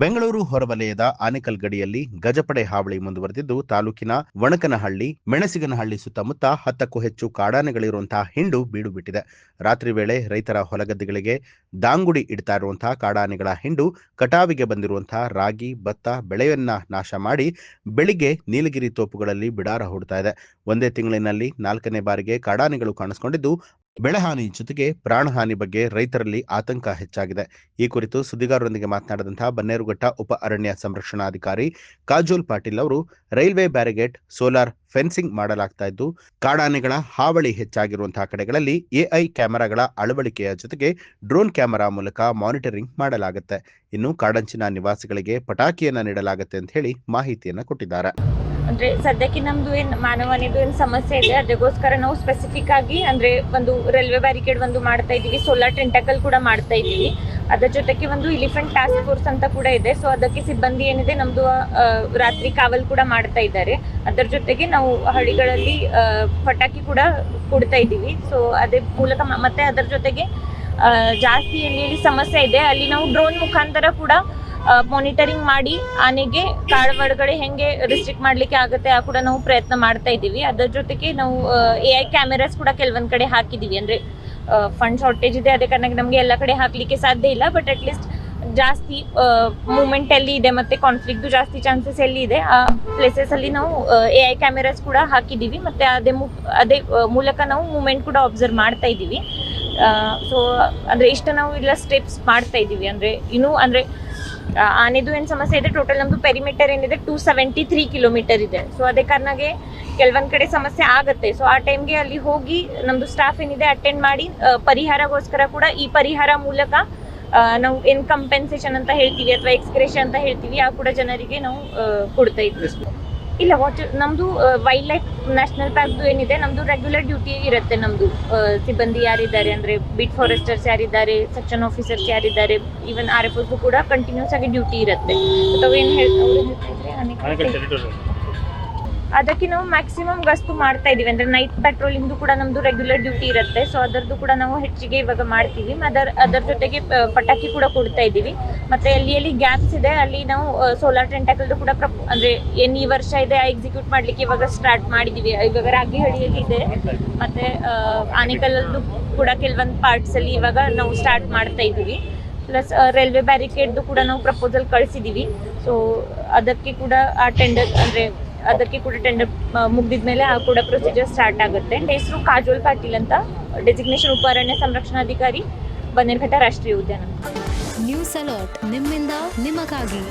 ಬೆಂಗಳೂರು ಹೊರವಲಯದ ಆನೇಕಲ್ ಗಡಿಯಲ್ಲಿ ಗಜಪಡೆ ಹಾವಳಿ ಮುಂದುವರೆದಿದ್ದು, ತಾಲೂಕಿನ ವಣಕನಹಳ್ಳಿ, ಮೆಣಸಿಗನಹಳ್ಳಿ ಸುತ್ತಮುತ್ತ 10ಕ್ಕೂ ಹೆಚ್ಚು ಕಾಡಾನೆಗಳಿರುವಂತಹ ಹಿಂಡು ಬೀಡು ಬಿಟ್ಟಿದೆ. ರಾತ್ರಿ ವೇಳೆ ರೈತರ ಹೊಲಗದ್ದೆಗಳಿಗೆ ದಾಂಗುಡಿ ಇಡ್ತಾ ಇರುವಂತಹ ಕಾಡಾನೆಗಳ ಹಿಂಡು ಕಟಾವಿಗೆ ಬಂದಿರುವಂತಹ ರಾಗಿ, ಭತ್ತ ಬೆಳೆಯನ್ನ ನಾಶ ಮಾಡಿ ಬೆಳಿಗ್ಗೆ ನೀಲಗಿರಿ ತೋಪುಗಳಲ್ಲಿ ಬಿಡಾರ ಹೂಡ್ತಾ ಇದೆ. ಒಂದೇ ತಿಂಗಳಿನಲ್ಲಿ 4ನೇ ಬಾರಿಗೆ ಕಾಡಾನೆಗಳು ಕಾಣಿಸಿಕೊಂಡಿದ್ದು, ಬೆಳೆಹಾನಿ ಜೊತೆಗೆ ಪ್ರಾಣಹಾನಿ ಬಗ್ಗೆ ರೈತರಲ್ಲಿ ಆತಂಕ ಹೆಚ್ಚಾಗಿದೆ. ಈ ಕುರಿತು ಸುದ್ದಿಗಾರರೊಂದಿಗೆ ಮಾತನಾಡಿದಂತಹ ಬನ್ನೇರುಘಟ್ಟ ಉಪ ಅರಣ್ಯ ಸಂರಕ್ಷಣಾಧಿಕಾರಿ ಕಾಜೋಲ್ ಪಾಟೀಲ್ ಅವರು, ರೈಲ್ವೆ ಬ್ಯಾರಿಗೇಡ್, ಸೋಲಾರ್ ಫೆನ್ಸಿಂಗ್ ಮಾಡಲಾಗ್ತಾ ಇದ್ದು, ಕಾಡಾನೆಗಳ ಹಾವಳಿ ಹೆಚ್ಚಾಗಿರುವಂತಹ ಕಡೆಗಳಲ್ಲಿ ಎಐ ಕ್ಯಾಮೆರಾಗಳ ಅಳವಡಿಕೆಯ ಜೊತೆಗೆ ಡ್ರೋನ್ ಕ್ಯಾಮೆರಾ ಮೂಲಕ ಮಾನಿಟರಿಂಗ್ ಮಾಡಲಾಗುತ್ತೆ. ಇನ್ನು ಕಾಡಂಚಿನ ನಿವಾಸಿಗಳಿಗೆ ಪಟಾಕಿಯನ್ನ ನೀಡಲಾಗುತ್ತೆ ಅಂತ ಹೇಳಿ ಮಾಹಿತಿಯನ್ನ ಕೊಟ್ಟಿದ್ದಾರೆ. ಅಂದ್ರೆ ಸದ್ಯಕ್ಕೆ ನಮ್ದು ಮಾನವನಿದು ಸಮಸ್ಯೆ ಇದೆ, ಅದಕ್ಕೋಸ್ಕರ ನಾವು ಸ್ಪೆಸಿಫಿಕ್ ಆಗಿ ಅಂದ್ರೆ ಒಂದು ರೈಲ್ವೆ ಬ್ಯಾರಿಕೇಡ್ ಒಂದು ಮಾಡ್ತಾ ಇದೀವಿ, ಸೋಲಾರ್ ಟೆಂಟಕಲ್ ಕೂಡ ಮಾಡ್ತಾ ಇದೀವಿ. ಅದರ ಜೊತೆಗೆ ಒಂದು ಎಲಿಫೆಂಟ್ ಟಾಸ್ಕ್ ಫೋರ್ಸ್ ಅಂತ ಕೂಡ ಇದೆ. ಸೊ ಅದಕ್ಕೆ ಸಿಬ್ಬಂದಿ ಏನಿದೆ ನಮ್ದು ರಾತ್ರಿ ಕಾವಲ್ ಕೂಡ ಮಾಡ್ತಾ ಇದ್ದಾರೆ. ಅದರ ಜೊತೆಗೆ ನಾವು ಹಳ್ಳಿಗಳಲ್ಲಿ ಪಟಾಕಿ ಕೂಡ ಕೊಡ್ತಾ ಇದೀವಿ. ಸೊ ಅದೇ ಮೂಲಕ ಮತ್ತೆ ಅದರ ಜೊತೆಗೆ ಜಾಸ್ತಿ ಎಲ್ಲಿ ಸಮಸ್ಯೆ ಇದೆ ಅಲ್ಲಿ ನಾವು ಡ್ರೋನ್ ಮುಖಾಂತರ ಕೂಡ ಮಾನಿಟರಿಂಗ್ ಮಾಡಿ ಆನೆಗೆ ಕಾಡು ಒಳಗಡೆ ಹೆಂಗೆ ರಿಸ್ಟ್ರಿಕ್ಟ್ ಮಾಡ್ಲಿಕ್ಕೆ ಆಗುತ್ತೆ ಆ ಕೂಡ ನಾವು ಪ್ರಯತ್ನ ಮಾಡ್ತಾ ಇದ್ದೀವಿ. ಅದರ ಜೊತೆಗೆ ನಾವು AI ಕ್ಯಾಮೆರಾಸ್ ಕೂಡ ಕೆಲವೊಂದ್ ಕಡೆ ಹಾಕಿದೀವಿ. ಅಂದ್ರೆ ಫಂಡ್ ಶಾರ್ಟೇಜ್ ಇದೆ, ಅದೇ ಕಾರಣಕ್ಕೆ ನಮಗೆ ಎಲ್ಲ ಕಡೆ ಹಾಕ್ಲಿಕ್ಕೆ ಸಾಧ್ಯ ಇಲ್ಲ. ಬಟ್ ಅಟ್ಲೀಸ್ಟ್ ಜಾಸ್ತಿ ಮೂವ್ಮೆಂಟ್ ಎಲ್ಲಿ ಇದೆ ಮತ್ತೆ ಕಾನ್ಫ್ಲಿಕ್ಟ್ ಜಾಸ್ತಿ ಚಾನ್ಸಸ್ ಎಲ್ಲಿ ಇದೆ ಆ ಪ್ಲೇಸಸ್ ಅಲ್ಲಿ ನಾವು AI ಕ್ಯಾಮೆರಾಸ್ ಕೂಡ ಹಾಕಿದೀವಿ. ಮತ್ತೆ ಅದೇ ಮೂಲಕ ನಾವು ಮೂವ್ಮೆಂಟ್ ಕೂಡ ಅಬ್ಸರ್ವ್ ಮಾಡ್ತಾ ಇದ್ದೀವಿ. ಸೊ ಅಂದ್ರೆ ಇಷ್ಟ ನಾವು ಇಲ್ಲ ಸ್ಟೆಪ್ಸ್ ಮಾಡ್ತಾ ಇದ್ದೀವಿ. ಅಂದ್ರೆ ಇನ್ನು ಅಂದ್ರೆ ಆನೆದು ಏನ್ ಸಮಸ್ಯೆ ಇದೆ, ಟೋಟಲ್ ನಮ್ದು ಪೆರಿಮೀಟರ್ ಏನಿದೆ 273 ಕಿಲೋಮೀಟರ್ ಇದೆ. ಸೊ ಅದೇ ಕಾರಣಕ್ಕೆ ಕೆಲವೊಂದ್ ಕಡೆ ಸಮಸ್ಯೆ ಆಗುತ್ತೆ. ಸೊ ಆ ಟೈಮ್ಗೆ ಅಲ್ಲಿ ಹೋಗಿ ನಮ್ದು ಸ್ಟಾಫ್ ಏನಿದೆ ಅಟೆಂಡ್ ಮಾಡಿ ಪರಿಹಾರಗೋಸ್ಕರ ಕೂಡ ಈ ಪರಿಹಾರ ಮೂಲಕ ನಾವು ಏನ್ ಕಂಪೆನ್ಸೇಷನ್ ಅಂತ ಹೇಳ್ತೀವಿ ಅಥವಾ ಎಕ್ಸ್ಗ್ರೇಷನ್ ಅಂತ ಹೇಳ್ತೀವಿ ಆ ಕೂಡ ಜನರಿಗೆ ನಾವು ಕೊಡ್ತಾ ಇದ್ವಿ. ಇಲ್ಲ, ನಮ್ದು ವೈಲ್ಡ್ ಲೈಫ್ ನ್ಯಾಷನಲ್ ಪಾರ್ಕ್ ಏನಿದೆ ನಮ್ದು ರೆಗ್ಯುಲರ್ ಡ್ಯೂಟಿ ಇರುತ್ತೆ. ನಮ್ದು ಸಿಬ್ಬಂದಿ ಯಾರಿದ್ದಾರೆ ಅಂದ್ರೆ ಬೀಟ್ ಫಾರೆಸ್ಟರ್ಸ್ ಯಾರಿದ್ದಾರೆ, ಸೆಕ್ಷನ್ ಆಫೀಸರ್ಸ್ ಯಾರಿದ್ದಾರೆ, ಈವನ್ RFOs ಕೂಡ ಕಂಟಿನ್ಯೂಸ್ ಆಗಿ ಡ್ಯೂಟಿ ಇರುತ್ತೆ. ಅದಕ್ಕೆ ನಾವು ಮ್ಯಾಕ್ಸಿಮಮ್ ಗಸ್ತು ಮಾಡ್ತಾ ಇದೀವಿ. ಅಂದ್ರೆ ನೈಟ್ ಪೆಟ್ರೋಲಿಂಗ್ ಕೂಡ ನಮ್ದು ರೆಗ್ಯುಲರ್ ಡ್ಯೂಟಿ ಇರುತ್ತೆ. ಸೊ ಅದರದ್ದು ಕೂಡ ನಾವು ಹೆಚ್ಚಿಗೆ ಇವಾಗ ಮಾಡ್ತೀವಿ. ಅದರ ಜೊತೆಗೆ ಪಟಾಕಿ ಕೂಡ ಕೊಡ್ತಾ ಇದೀವಿ. ಮತ್ತೆ ಎಲ್ಲಿ ಗ್ಯಾಪ್ಸ್ ಇದೆ ಅಲ್ಲಿ ನಾವು ಸೋಲಾರ್ ಟೆಂಟಕಲ್ ಕೂಡ ಅಂದ್ರೆ ಏನ್ ಈ ವರ್ಷ ಇದೆ ಎಕ್ಸಿಕ್ಯೂಟ್ ಮಾಡ್ಲಿಕ್ಕೆ ಇವಾಗ ಸ್ಟಾರ್ಟ್ ಮಾಡಿದೀವಿ. ಇವಾಗ ರಾಗಿಹಳ್ಳಿಯಲ್ಲಿ ಇದೆ, ಮತ್ತೆ ಆನೇಕಲ್ಲಲ್ಲೂ ಕೂಡ ಕೆಲವೊಂದು ಪಾರ್ಟ್ಸ್ ಅಲ್ಲಿ ಇವಾಗ ನಾವು ಸ್ಟಾರ್ಟ್ ಮಾಡ್ತಾ ಇದೀವಿ. ಪ್ಲಸ್ ರೈಲ್ವೆ ಬ್ಯಾರಿಕೇಡ್ದು ಕೂಡ ನಾವು ಪ್ರಪೋಸಲ್ ಕಳಿಸಿದೀವಿ. ಸೊ ಅದಕ್ಕೆ ಕೂಡ ಆ ಟೆಂಡರ್ ಅಂದ್ರೆ ಅದಕ್ಕೆ ಕೂಡ ಟೆಂಡರ್ ಮುಗಿದ್ಮೇಲೆ ಆ ಕೂಡ ಪ್ರೊಸೀಜರ್ ಸ್ಟಾರ್ಟ್ ಆಗುತ್ತೆ. ಹೆಸರು ಕಾಜೋಲ್ ಪಾಟೀಲ್ ಅಂತ, ಡೆಸಿಗ್ನೇಷನ್ ಉಪ ಅರಣ್ಯ ಸಂರಕ್ಷಣಾಧಿಕಾರಿ, ಬನ್ನೇರುಘಟ್ಟ ರಾಷ್ಟ್ರೀಯ ಉದ್ಯಾನ. ನ್ಯೂಸ್ ಅಲರ್ಟ್, ನಿಮ್ಮಿಂದ ನಿಮಗಾಗಿ.